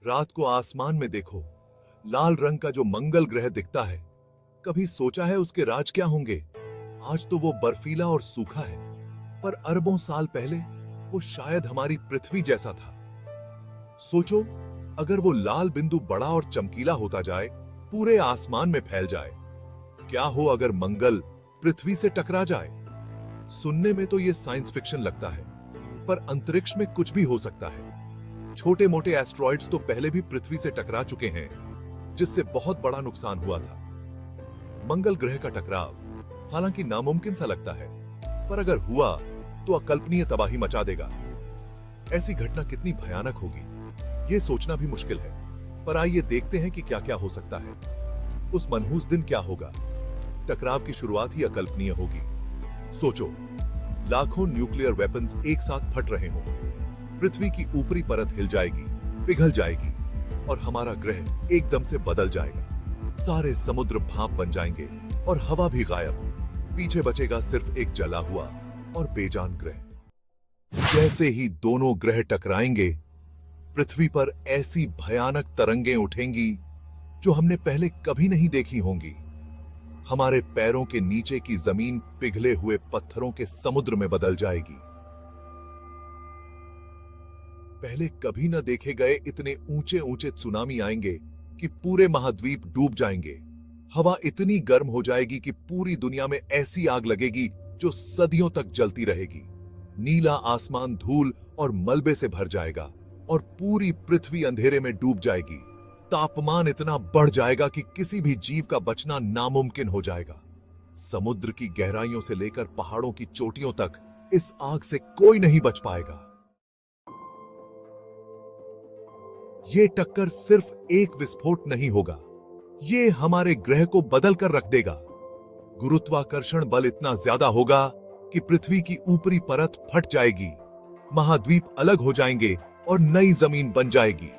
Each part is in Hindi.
रात को आसमान में देखो, लाल रंग का जो मंगल ग्रह दिखता है, कभी सोचा है उसके राज क्या होंगे? आज तो वो बर्फीला और सूखा है, पर अरबों साल पहले वो शायद हमारी पृथ्वी जैसा था। सोचो, अगर वो लाल बिंदु बड़ा और चमकीला होता जाए, पूरे आसमान में फैल जाए। क्या हो अगर मंगल पृथ्वी से टकरा जाए? सुनने में तो ये साइंस फिक्शन लगता है, पर अंतरिक्ष में कुछ भी हो सकता है। छोटे मोटे एस्ट्रॉइड्स तो पहले भी पृथ्वी से टकरा चुके हैं, जिससे बहुत बड़ा नुकसान हुआ था। मंगल ग्रह का टकराव हालांकि नामुमकिन सा लगता है, पर अगर हुआ तो अकल्पनीय तबाही मचा देगा। ऐसी घटना कितनी भयानक होगी, ये सोचना भी मुश्किल है। पर आइए देखते हैं कि क्या क्या हो सकता है। उस मनहूस दिन क्या होगा? टकराव की शुरुआत ही अकल्पनीय होगी। सोचो, लाखों न्यूक्लियर वेपन्स एक साथ फट रहे हों, पृथ्वी की ऊपरी परत हिल जाएगी, पिघल जाएगी और हमारा ग्रह एकदम से बदल जाएगा। सारे समुद्र भाप बन जाएंगे और हवा भी गायब। पीछे बचेगा सिर्फ एक जला हुआ और बेजान ग्रह। जैसे ही दोनों ग्रह टकराएंगे, पृथ्वी पर ऐसी भयानक तरंगें उठेंगी जो हमने पहले कभी नहीं देखी होंगी। हमारे पैरों के नीचे की जमीन पिघले हुए पत्थरों के समुद्र में बदल जाएगी। पहले कभी न देखे गए इतने ऊंचे ऊंचे सुनामी आएंगे कि पूरे महाद्वीप डूब जाएंगे। हवा इतनी गर्म हो जाएगी कि पूरी दुनिया में ऐसी आग लगेगी जो सदियों तक जलती रहेगी। नीला आसमान धूल और मलबे से भर जाएगा और पूरी पृथ्वी अंधेरे में डूब जाएगी। तापमान इतना बढ़ जाएगा कि किसी भी जीव का बचना नामुमकिन हो जाएगा। समुद्र की गहराइयों से लेकर पहाड़ों की चोटियों तक इस आग से कोई नहीं बच पाएगा। ये टक्कर सिर्फ एक विस्फोट नहीं होगा, ये हमारे ग्रह को बदल कर रख देगा। गुरुत्वाकर्षण बल इतना ज्यादा होगा कि पृथ्वी की ऊपरी परत फट जाएगी, महाद्वीप अलग हो जाएंगे और नई जमीन बन जाएगी।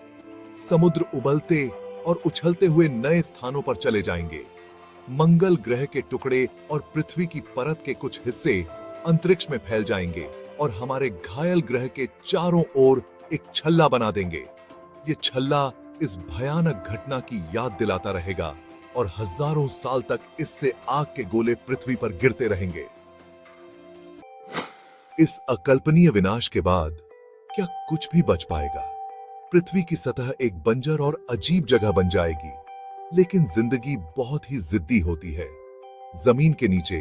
समुद्र उबलते और उछलते हुए नए स्थानों पर चले जाएंगे। मंगल ग्रह के टुकड़े और पृथ्वी की परत के कुछ हिस्से अंतरिक्ष में फैल जाएंगे और हमारे घायल ग्रह के चारों ओर एक छल्ला बना देंगे। ये छल्ला इस भयानक घटना की याद दिलाता रहेगा और हजारों साल तक इससे आग के गोले पृथ्वी पर गिरते रहेंगे। इस अकल्पनीय विनाश के बाद क्या कुछ भी बच पाएगा? पृथ्वी की सतह एक बंजर और अजीब जगह बन जाएगी, लेकिन जिंदगी बहुत ही जिद्दी होती है। जमीन के नीचे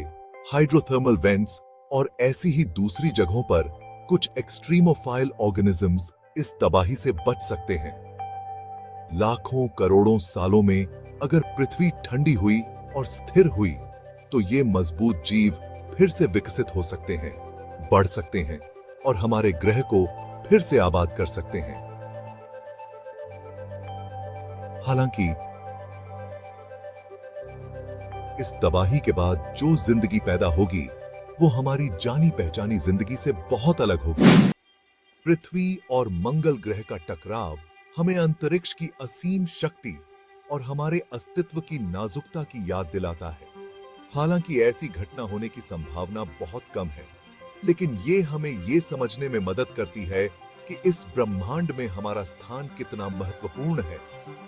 हाइड्रोथर्मल वेंट्स और ऐसी ही दूसरी जगहों पर कुछ एक्सट्रीमोफाइल ऑर्गेनिजम्स इस तबाही से बच सकते हैं। लाखों करोड़ों सालों में अगर पृथ्वी ठंडी हुई और स्थिर हुई, तो ये मजबूत जीव फिर से विकसित हो सकते हैं, बढ़ सकते हैं और हमारे ग्रह को फिर से आबाद कर सकते हैं। हालांकि इस तबाही के बाद जो जिंदगी पैदा होगी, वो हमारी जानी पहचानी जिंदगी से बहुत अलग होगी। पृथ्वी और मंगल ग्रह का टकराव हमें अंतरिक्ष की असीम शक्ति और हमारे अस्तित्व की नाजुकता की याद दिलाता है। हालांकि ऐसी घटना होने की संभावना बहुत कम है, लेकिन ये हमें ये समझने में मदद करती है कि इस ब्रह्मांड में हमारा स्थान कितना महत्वपूर्ण है।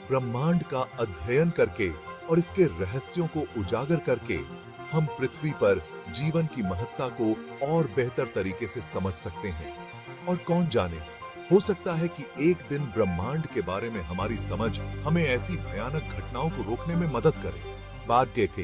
ब्रह्मांड का अध्ययन करके और इसके रहस्यों को उजागर करके हम पृथ्वी पर जीवन की महत्ता को और बेहतर तरीके से समझ सकते हैं। और कौन जाने, हो सकता है कि एक दिन ब्रह्मांड के बारे में हमारी समझ हमें ऐसी भयानक घटनाओं को रोकने में मदद करे। बात देखें।